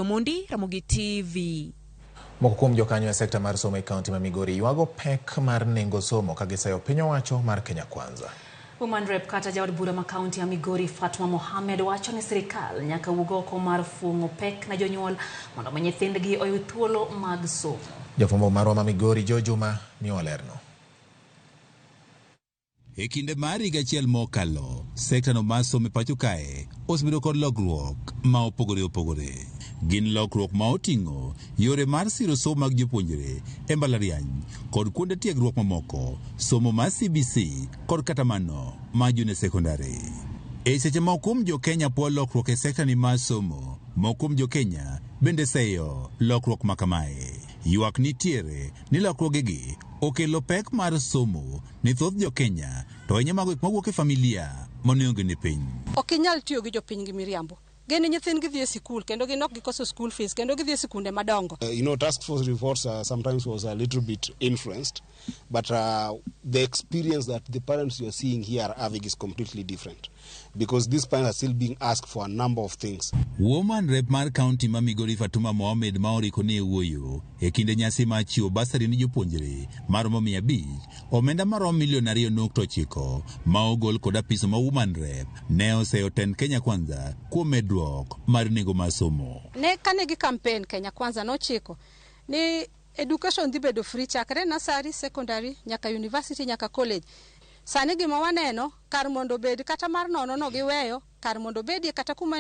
Thomondi, Ramogi TV. Moko kuom jokanyo e sekta mar somo e kaunti ma Migori ywago pek mar nengo somo ka giseyo piny owacho mar Kenya Kwanza. Woman Rep kata jaod bura ma kaunti ya Migori Fatma Mohamed wacho ni sirikal nyaka wuog oko mar fungo pek na jonyuol mondo nyithindgi oyud thuolo mag somo. Jafwambo marwa ma Migori Jojuma miyo lerno. E kinde mar higa achiel mokalo, sekta no mar somo e pacho kae osebedo kod lokruok ma opogore. Gin lokruok ma oting'o yore mar siro somo mag jopuonjre e mbalariany kod kuonde tiegruok mamoko, somo mar CBC kod kata mano ma junior secondary. E seche ma kuom jo Kenya po lokruok e sekta ni mar somo, mokum jo Kenya bende seyo lokruok ma kamae. Ywak nitiere ni lokruogegi okelo pek mar somo ni thoth jo Kenya to enye mago mawuok e familia monionge ni piny. Okinyal tiyo gi jopiny gi miriambo. Gene nyithin gidhi e sikul kendo ginok gikoso school fees kendo gidhi e sikunde madongo. Task force reports sometimes was a little bit influenced, but the experience that the parents you're seeing here are having is completely different, because these parents are still being asked for a number of things. Woman Rep mar County ma Migori Fatma Mohamed ma oriko ne wuoyo e kinde nyasi ma chiwo basari ni jopuonjre maromo 500, omenda maromo milion 2.9 ma ogol kod apiso ma Woman Rep ne oseyo ten Kenya Kwanza kuom medruok mar nengo mar somo. Ne kane gi campaign Kenya Kwanza nochiko ni education dhi bedo free chakre nursery, secondary, nyaka university, nyaka college. Sani gima waneno kar mondo bed kata mar nono no giweyo, kar mondo bedi kata kuma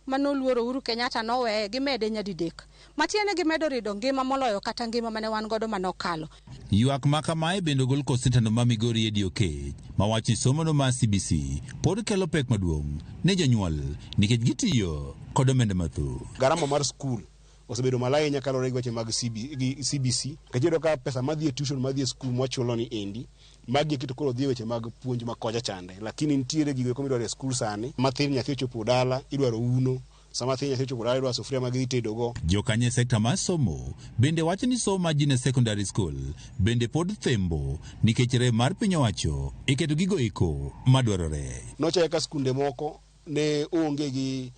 manoluoro Uhuru Kenyatta no weye gimede nyadidek. Matiene gimedo rido ngima moloyo kata ngima mane wan godo manokalo. Ywak makamae bendo gol kosintano ma Migori Ediokech mawachi somo no ma CBC pod kelo pek maduong' ne jonyuol nikech gitiyo kod omenda mathoth. Garama mar school osebedo malai nyaka kalore gi weche mag CBC. Kajido ka pesa madhi e tuition, madhi e school mwachulo ni endi magi kito koro dhi weche mag puonj makoja chande, lakini nitiere gigo komidwaro e school sani. Mathin nyathi ochopo dala idwaro uno, sama thin nyathi ochopo dala idwaro sufuria mag itedo go. Jokanye sekta mar somo bende wacho ni somo ma junior secondary school bende pod Thembo nikech rem mar piny owacho iketo gigo eko madwarore. Nochae ka skunde moko ne onge gi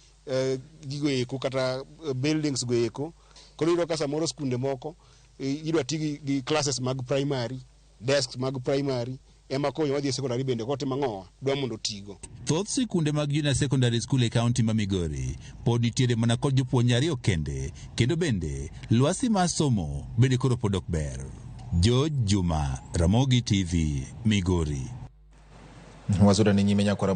gigo eko kata buildings go eko. Koro iro ka samoro skunde moko idwa tigi gi classes mag primary, desks mag primary, ema konyo wadhi e secondary bende kote mang'owa dwa mondo tigo. Thoth sikunde mag junior secondary school e kaunti ma Migori pod nitiere mana kod jopuonj ariyo kende, kendo bende lwasi mar somo bende koro pod ok ber. Jojuma, Ramogi TV, Migori. Wasuda ni nyime nyakora